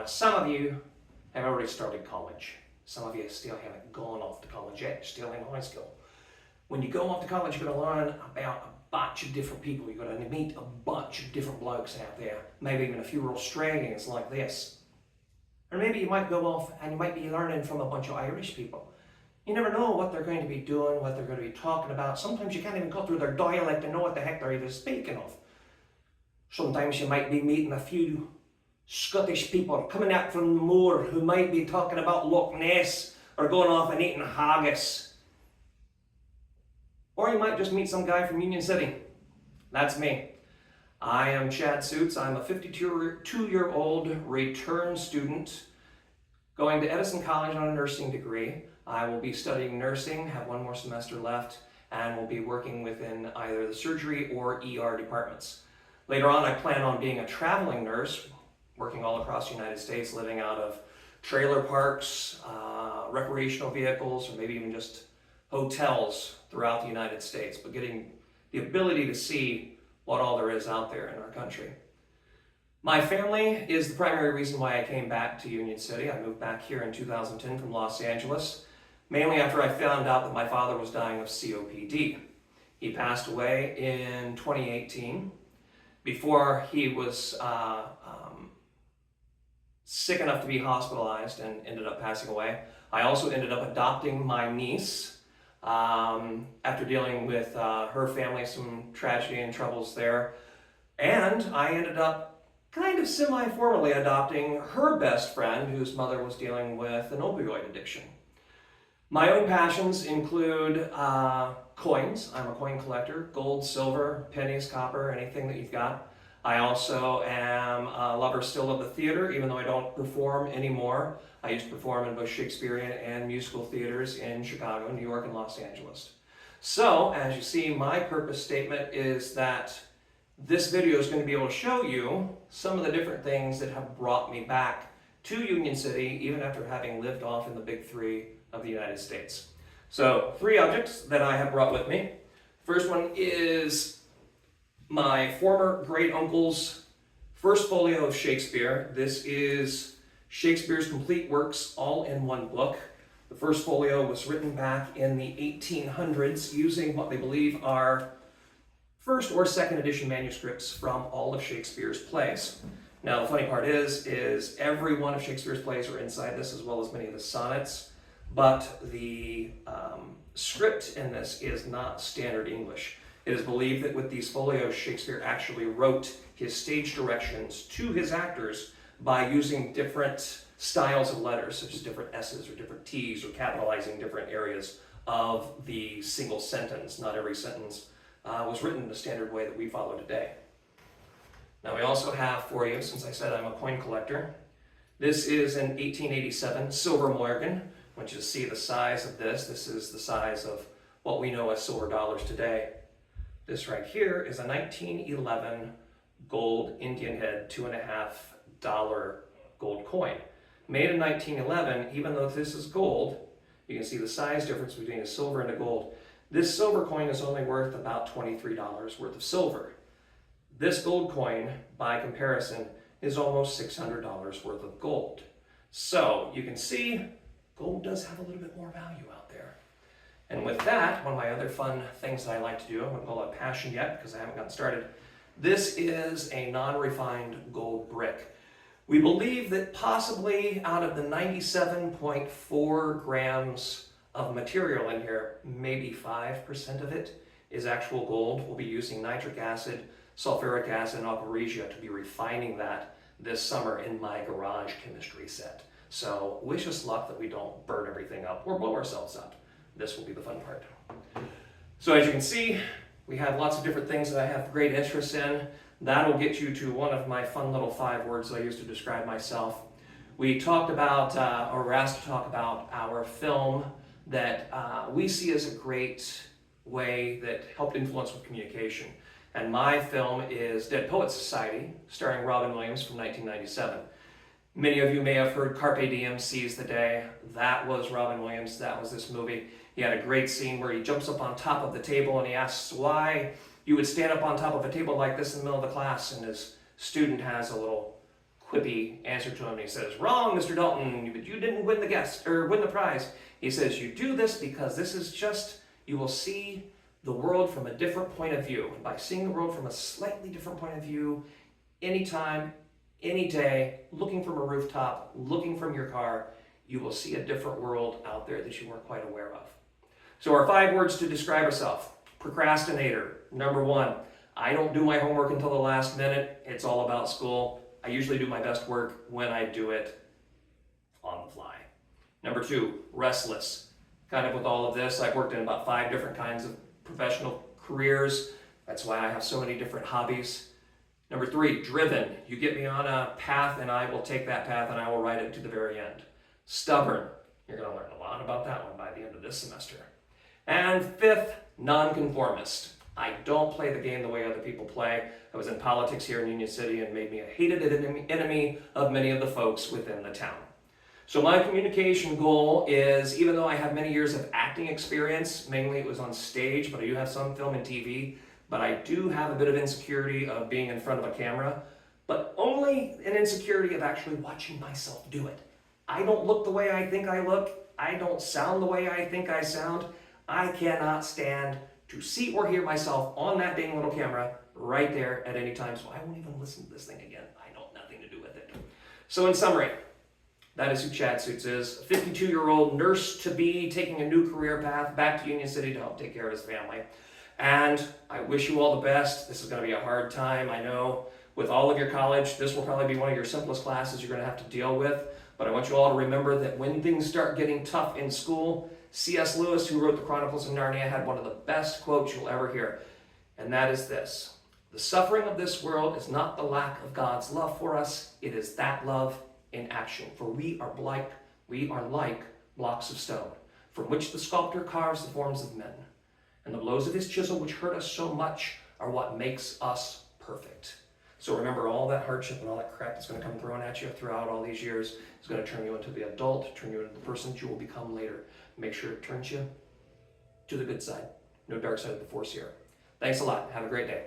Some of you have already started college. Some of you still haven't gone off to college yet, still in high school. When you go off to college, you're going to learn about a bunch of different people. You're going to meet a bunch of different blokes out there, maybe even a few Australians like this. Or maybe you might go off and you might be learning from a bunch of Irish people. You never know what they're going to be doing, what they're going to be talking about. Sometimes you can't even cut through their dialect and know what the heck they're even speaking of. Sometimes you might be meeting a few Scottish people coming out from the moor who might be talking about Loch Ness or going off and eating haggis. Or you might just meet some guy from Union City. That's me. I am Chad Suits. I'm a 52-year-old return student going to Edison College on a nursing degree. I will be studying nursing, have one more semester left, and will be working within either the surgery or ER departments. Later on, I plan on being a traveling nurse, working all across the United States, living out of trailer parks, recreational vehicles, or maybe even just hotels throughout the United States, but getting the ability to see what all there is out there in our country. My family is the primary reason why I came back to Union City. I moved back here in 2010 from Los Angeles, mainly after I found out that my father was dying of COPD. He passed away in 2018. Before he was sick enough to be hospitalized and ended up passing away, I also ended up adopting my niece after dealing with her family, some tragedy and troubles there. And I ended up kind of semi-formally adopting her best friend, whose mother was dealing with an opioid addiction. My own passions include coins. I'm a coin collector, gold, silver, pennies, copper, anything that you've got. I also am a lover still of the theater, even though I don't perform anymore. I used to perform in both Shakespearean and musical theaters in Chicago, New York, and Los Angeles. So, as you see, my purpose statement is that this video is going to be able to show you some of the different things that have brought me back to Union City, even after having lived off in the big three of the United States. So, 3 objects that I have brought with me. First one is my former great uncle's first folio of Shakespeare. This is Shakespeare's complete works all in one book. The first folio was written back in the 1800s using what they believe are first or second edition manuscripts from all of Shakespeare's plays. Now, the funny part is every one of Shakespeare's plays are inside this, as well as many of the sonnets. But the script in this is not standard English. It is believed that with these folios, Shakespeare actually wrote his stage directions to his actors by using different styles of letters, such as different S's or different T's, or capitalizing different areas of the single sentence. Not every sentence was written in the standard way that we follow today. Now, we also have for you, since I said I'm a coin collector, this is an 1887 silver Morgan. I want you to see the size of this. This is the size of what we know as silver dollars today. This right here is a 1911 gold Indian head $2.50 gold coin. Made in 1911, even though this is gold, you can see the size difference between a silver and a gold. This silver coin is only worth about $23 worth of silver. This gold coin, by comparison, is almost $600 worth of gold. So you can see gold does have a little bit more value out there. And with that, one of my other fun things that I like to do, I wouldn't call it a passion yet because I haven't gotten started, this is a non-refined gold brick. We believe that possibly out of the 97.4 grams of material in here, maybe 5% of it is actual gold. We'll be using nitric acid, sulfuric acid, and aqua regia to be refining that this summer in my garage chemistry set. So wish us luck that we don't burn everything up or blow ourselves up. This will be the fun part. So as you can see, we have lots of different things that I have great interest in. That'll get you to one of my fun little 5 words I use to describe myself. We talked about, or were asked to talk about our film that we see as a great way that helped influence with communication. And my film is Dead Poets Society, starring Robin Williams from 1997. Many of you may have heard Carpe Diem, Seize the Day. That was Robin Williams, that was this movie. He had a great scene where he jumps up on top of the table and he asks why you would stand up on top of a table like this in the middle of the class, and his student has a little quippy answer to him. He says, "Wrong, Mr. Dalton, but you didn't win the win the prize." He says, "You do this because this is just, you will see the world from a different point of view. By seeing the world from a slightly different point of view, anytime, any day, looking from a rooftop, looking from your car, you will see a different world out there that you weren't quite aware of." So our 5 words to describe ourselves. Procrastinator. Number 1, I don't do my homework until the last minute. It's all about school. I usually do my best work when I do it on the fly. Number 2, restless. Kind of with all of this, I've worked in about 5 different kinds of professional careers. That's why I have so many different hobbies. Number 3, driven. You get me on a path and I will take that path and I will ride it to the very end. Stubborn. You're going to learn a lot about that one by the end of this semester. And 5th, nonconformist. I don't play the game the way other people play. I was in politics here in Union City and made me a hated enemy of many of the folks within the town. So my communication goal is, even though I have many years of acting experience, mainly it was on stage, but I do have some film and TV, but I do have a bit of insecurity of being in front of a camera, but only an insecurity of actually watching myself do it. I don't look the way I think I look. I don't sound the way I think I sound. I cannot stand to see or hear myself on that dang little camera right there at any time, so I won't even listen to this thing again. I want nothing to do with it. So in summary, that is who Chad Suits is. A 52-year-old nurse-to-be taking a new career path back to Union City to help take care of his family. And I wish you all the best. This is going to be a hard time, I know. With all of your college, this will probably be one of your simplest classes you're going to have to deal with. But I want you all to remember that when things start getting tough in school, C.S. Lewis, who wrote the Chronicles of Narnia, had one of the best quotes you'll ever hear. And that is this: "The suffering of this world is not the lack of God's love for us. It is that love in action. For we are like blocks of stone, from which the sculptor carves the forms of men. And the blows of his chisel, which hurt us so much, are what makes us perfect." So remember, all that hardship and all that crap that's going to come thrown at you throughout all these years is going to turn you into the adult, turn you into the person that you will become later. Make sure it turns you to the good side. No dark side of the force here. Thanks a lot. Have a great day.